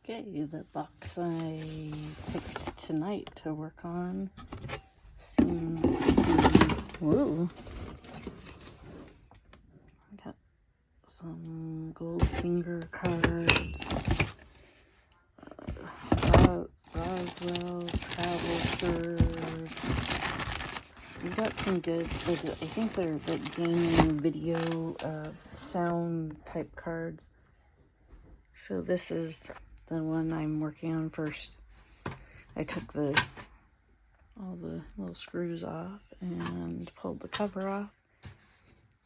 Okay, the box I picked tonight to work on seems to be, whoa, I got some gold finger cards, Roswell, travel serve. We got some good, I think they're like gaming, video, sound type cards. So this is the one I'm working on first. I took all the little screws off and pulled the cover off.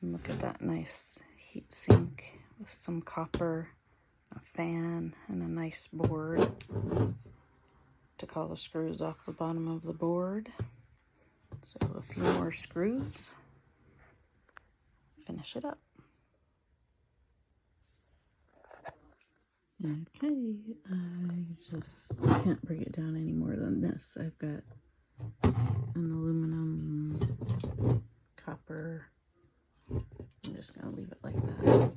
And look at that nice heat sink with some copper, a fan, and a nice board. Took all the screws off the bottom of the board. So a few more screws. Finish it up. Okay, I just can't break it down any more than this. I've got an aluminum, copper. I'm just gonna leave it like that.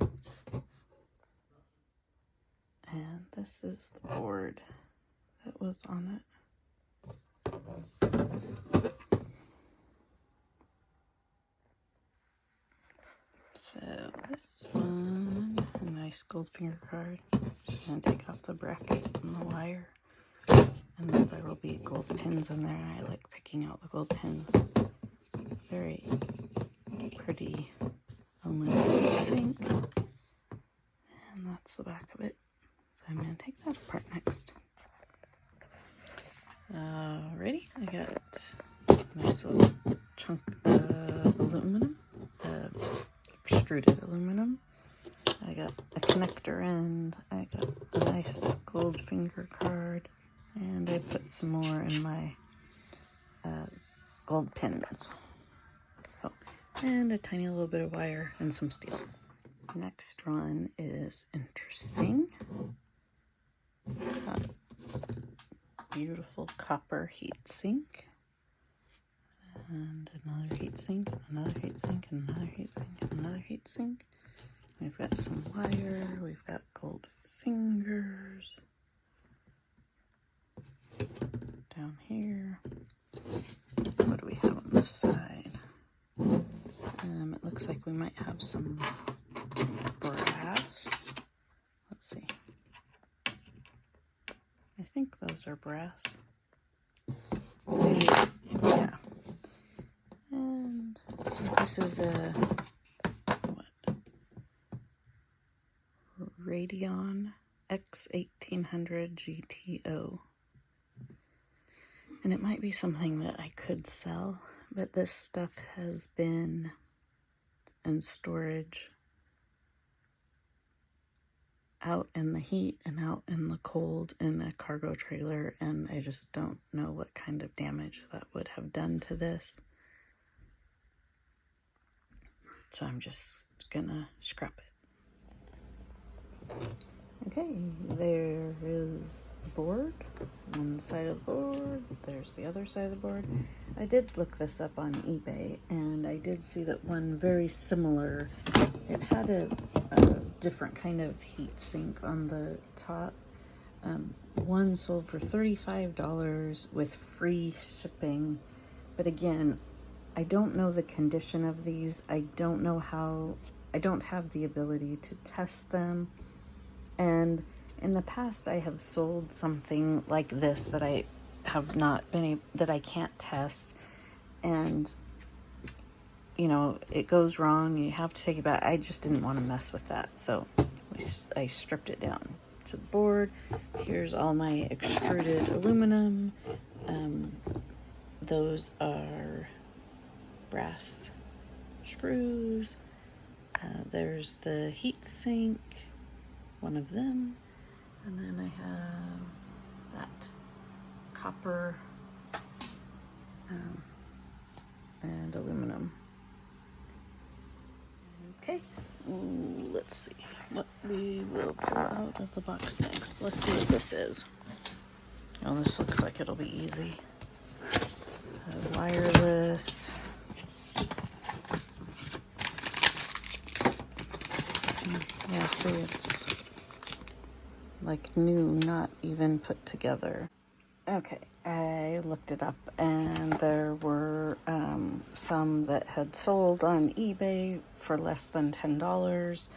And this is the board that was on it. So this one, a nice gold finger card. Just gonna take off the bracket and the wire. And then there will be gold pins in there. I like picking out the gold pins. Very pretty aluminum sink. And that's the back of it. So I'm gonna take that apart next. Ready? I got a nice little chunk of aluminum, extruded aluminum. I got a connector end. I got a nice gold finger card, and I put some more in my gold pins. Oh, and a tiny little bit of wire and some steel. Next one is interesting. Beautiful copper heat sink. And another heat sink, another heat sink, another heat sink, another heat sink. We've got some wire, we've got gold fingers. Down here. What do we have on this side? It looks like we might have some brass. Let's see. I think those are brass. Yeah. And so this is a Radeon X1800 GTO. And it might be something that I could sell, but this stuff has been in storage out in the heat and out in the cold in a cargo trailer, and I just don't know what kind of damage that would have done to this. So I'm just gonna scrap it. Okay, there is the board. One side of the board, there's the other side of the board. I did look this up on eBay, and I did see that one very similar, it had a different kind of heat sink on the top. One sold for $35 with free shipping. But again, I don't know the condition of these. I don't know how, I don't have the ability to test them. And in the past, I have sold something like this that I have not been able, that I can't test. And, you know, it goes wrong. You have to take it back. I just didn't want to mess with that. So I stripped it down to the board. Here's all my extruded aluminum. Those are brass screws. There's the heat sink, one of them, and then I have that copper and aluminum. Okay, let's see what we will pull out of the box next. Let's see what this is. Oh, this looks like it'll be easy. Wireless. Yeah, see, it's like new, not even put together. Okay, I looked it up and there were some that had sold on eBay for less than $10,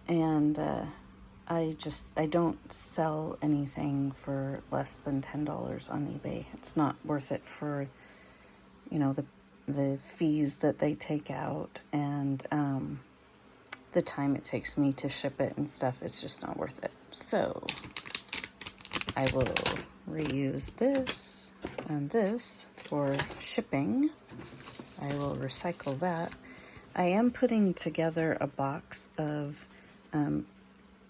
and I don't sell anything for less than $10 on eBay. It's not worth it for, you know, the fees that they take out, and the time it takes me to ship it and stuff. It's just not worth it. So I will reuse this and this for shipping. I will recycle that. I am putting together a box of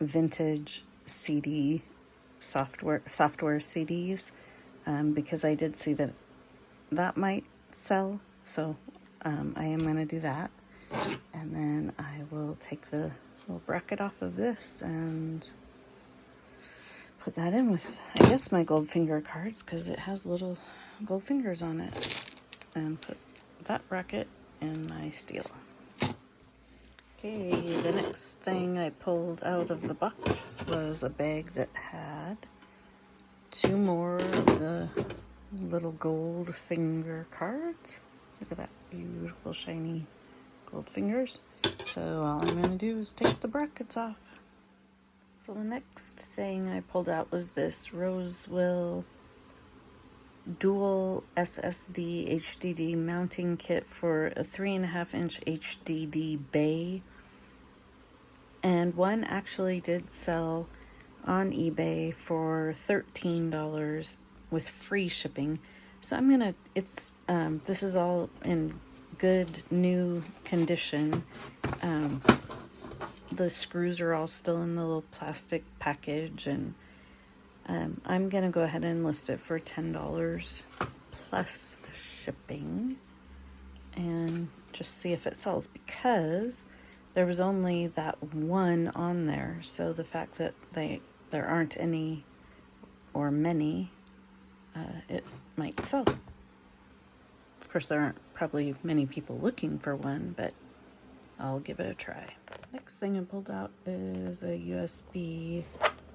vintage CD software CDs, because I did see that might sell. So I am going to do that. And then I will take the little bracket off of this and put that in with, I guess, my gold finger cards, because it has little gold fingers on it. And put that bracket in my steel. Okay, the next thing I pulled out of the box was a bag that had 2 more of the little gold finger cards. Look at that beautiful shiny gold fingers. So all I'm going to do is take the brackets off. So the next thing I pulled out was this Rosewell dual SSD HDD mounting kit for a 3.5-inch HDD bay. And one actually did sell on eBay for $13 with free shipping. So I'm gonna, this is all in good new condition. The screws are all still in the little plastic package, and I'm gonna go ahead and list it for $10 plus shipping and just see if it sells, because there was only that one on there. So the fact that there aren't any or many, it might sell. Of course, there aren't probably many people looking for one, but I'll give it a try. Next thing I pulled out is a USB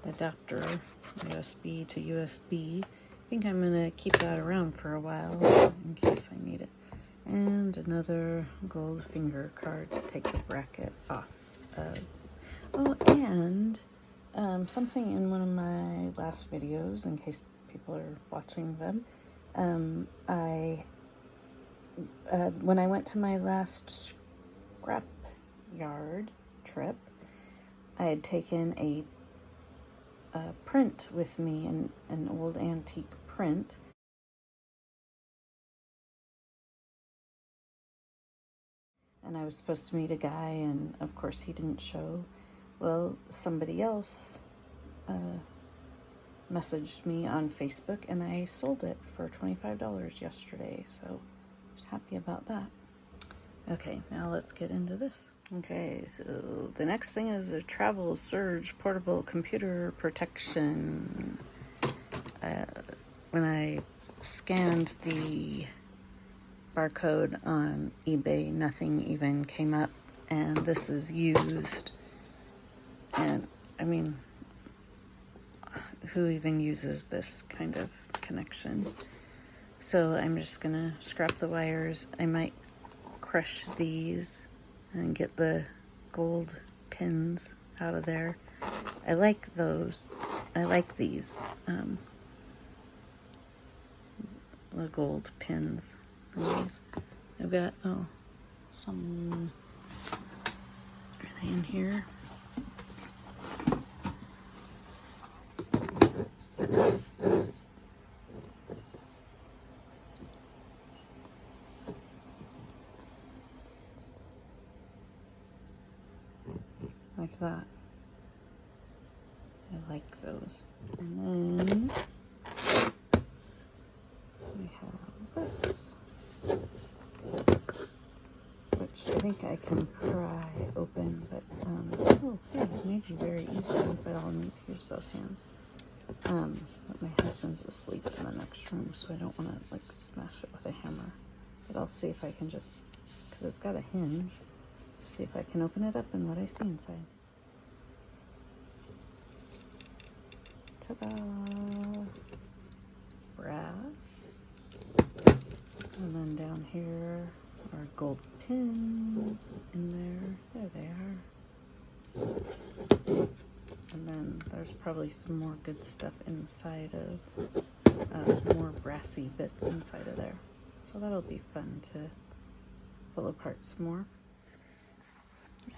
adapter, USB to USB. I think I'm gonna keep that around for a while in case I need it. And another gold finger card to take the bracket off of. Oh, and something in one of my last videos, in case people are watching them, when I went to my last scrap yard trip, I had taken a print with me, an old antique print. And I was supposed to meet a guy, and of course he didn't show. Well, somebody else messaged me on Facebook, and I sold it for $25 yesterday, so I was happy about that. Okay, now let's get into this. Okay, so the next thing is a Travel Surge portable computer protection. When I scanned the barcode on eBay, nothing even came up, and this is used. And I mean, who even uses this kind of connection? So I'm just gonna scrap the wires. I might crush these and get the gold pins out of there. I like those. I like these, the gold pins. I've got, some, are they in here? Like that. I like those. And then we have this, which I think I can pry open, but oh, yeah, it may be very easy, but I'll need to use both hands. But my husband's asleep in the next room, so I don't want to like smash it with a hammer. But I'll see if I can just, because it's got a hinge, see if I can open it up and what I see inside. Ta-da! Brass. And then down here are gold pins in there. There they are. And then there's probably some more good stuff inside of, more brassy bits inside of there. So that'll be fun to pull apart some more.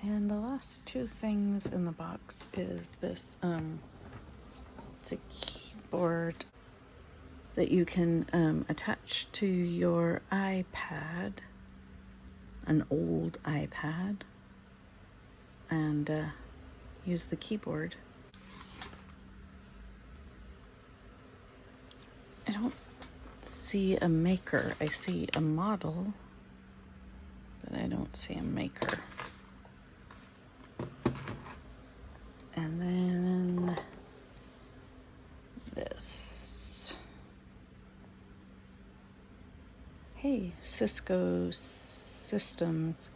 And the last two things in the box is this, it's a keyboard that you can attach to your iPad, an old iPad, and use the keyboard. I don't see a maker. I see a model, but I don't see a maker. And then this. Hey, Cisco Systems.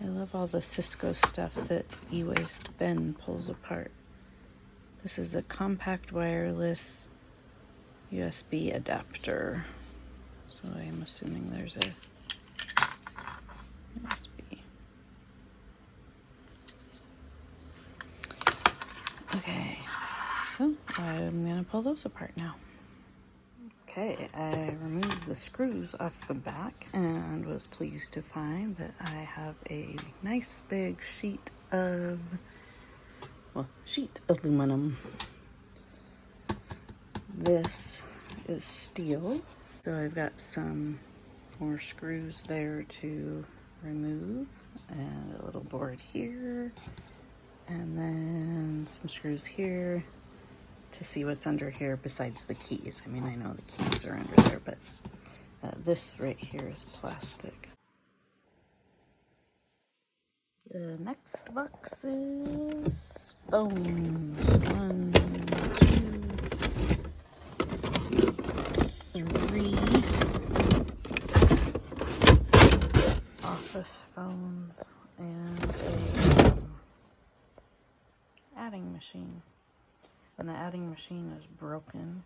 I love all the Cisco stuff that E-Waste Ben pulls apart. This is a compact wireless USB adapter. So I'm assuming there's a USB. Okay, so I'm gonna pull those apart now. Okay, I removed the screws off the back and was pleased to find that I have a nice big sheet of, well, sheet aluminum. This is steel, so I've got some more screws there to remove, and a little board here, and then some screws here to see what's under here besides the keys. I mean, I know the keys are under there, but this right here is plastic. The next box is phones. 1, 2, 3 office phones and a adding machine. And the adding machine is broken,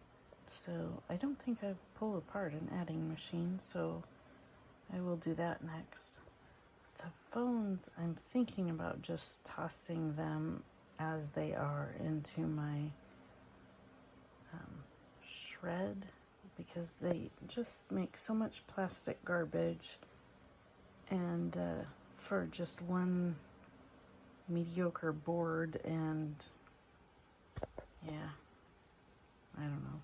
so I don't think I've pulled apart an adding machine, so I will do that next. The phones, I'm thinking about just tossing them as they are into my shred, because they just make so much plastic garbage, and for just one mediocre board, and yeah, I don't know.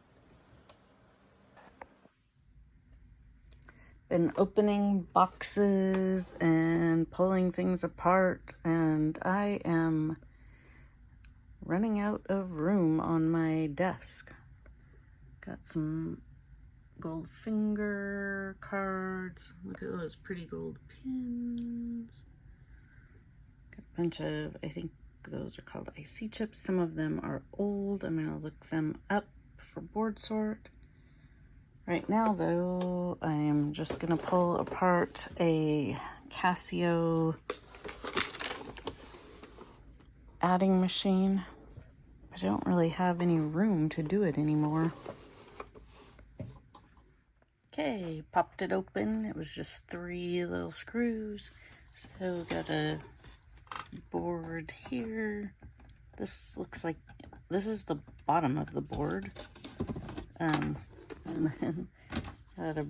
Been opening boxes and pulling things apart, and I am running out of room on my desk. Got some gold finger cards. Look at those pretty gold pins. Got a bunch of, I think those are called IC chips. Some of them are old. I'm gonna look them up for board sort. Right now though, I am just gonna pull apart a Casio adding machine. I don't really have any room to do it anymore. Okay, popped it open. It was just 3 little screws. So got a board here. This looks like, this is the bottom of the board. And then got a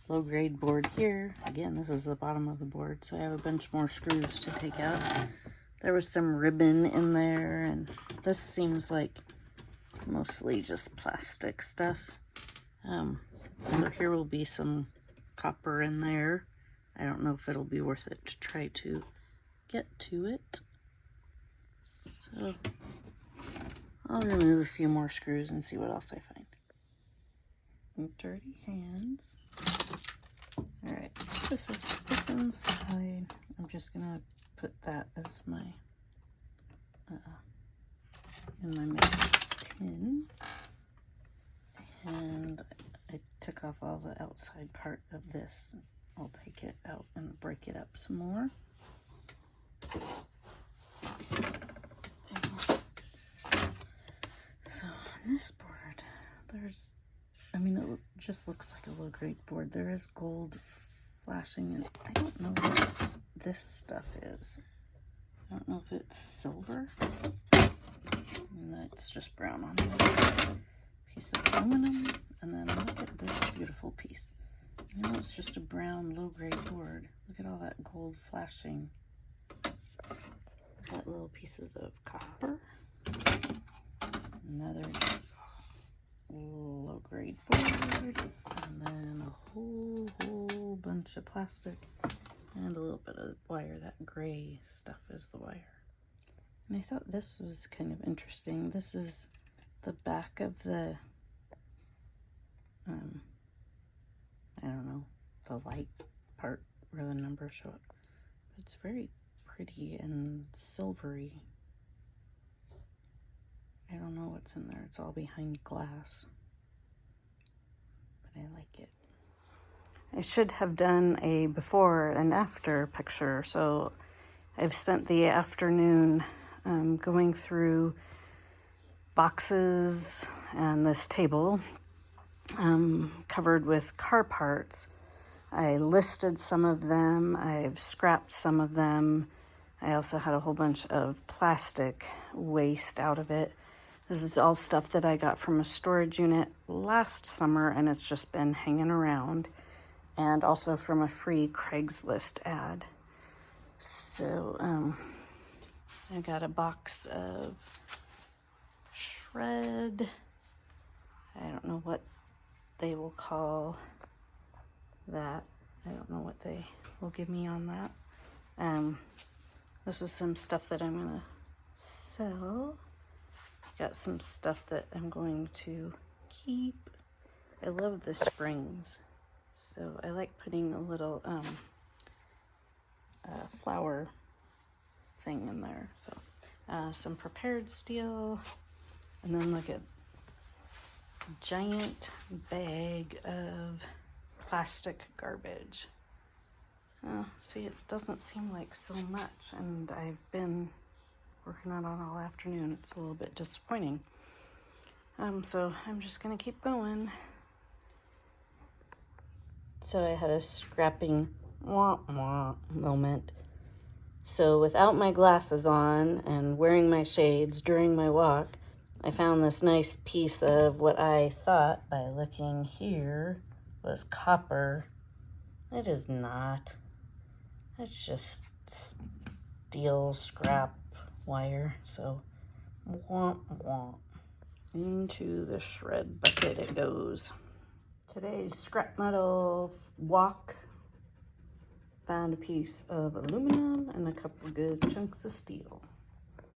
low grade board here. Again, this is the bottom of the board. So I have a bunch more screws to take out. There was some ribbon in there, and this seems like mostly just plastic stuff. So here will be some copper in there. I don't know if it'll be worth it to try to get to it. So I'll remove a few more screws and see what else I find. Dirty hands. Alright, this is what's inside. I'm just gonna put that as my in my mixed tin. And I took off all the outside part of this. I'll take it out and break it up some more. So on this board, I mean, it just looks like a low grade board. There is gold flashing, and I don't know what this stuff is. I don't know if it's silver. And that's just brown on the piece of aluminum. And then look at this beautiful piece. You know, it's just a brown low grade board. Look at all that gold flashing. Got little pieces of copper. Another just low grade board. And then a whole bunch of plastic. And a little bit of wire. That gray stuff is the wire. And I thought this was kind of interesting. This is the back of the, I don't know, the light part where the numbers show up. It's very pretty and silvery. I don't know what's in there. It's all behind glass. But I like it. I should have done a before and after picture. So I've spent the afternoon going through boxes and this table covered with car parts. I listed some of them. I've scrapped some of them. I also had a whole bunch of plastic waste out of it. This is all stuff that I got from a storage unit last summer, and it's just been hanging around. And also from a free Craigslist ad. So I got a box of shred. I don't know what they will call that. I don't know what they will give me on that. This is some stuff that I'm gonna sell. Got some stuff that I'm going to keep. I love the springs. So I like putting a little flower thing in there. So some prepared steel, and then look at giant bag of plastic garbage. See, it doesn't seem like so much, and I've been working on it all afternoon. It's a little bit disappointing. So I'm just gonna keep going. So I had a scrapping moment. So without my glasses on and wearing my shades during my walk, I found this nice piece of what I thought, by looking here, was copper. It is not. It's just steel scrap wire. So womp womp. Into the shred bucket it goes. Today's scrap metal walk, found a piece of aluminum and a couple good chunks of steel.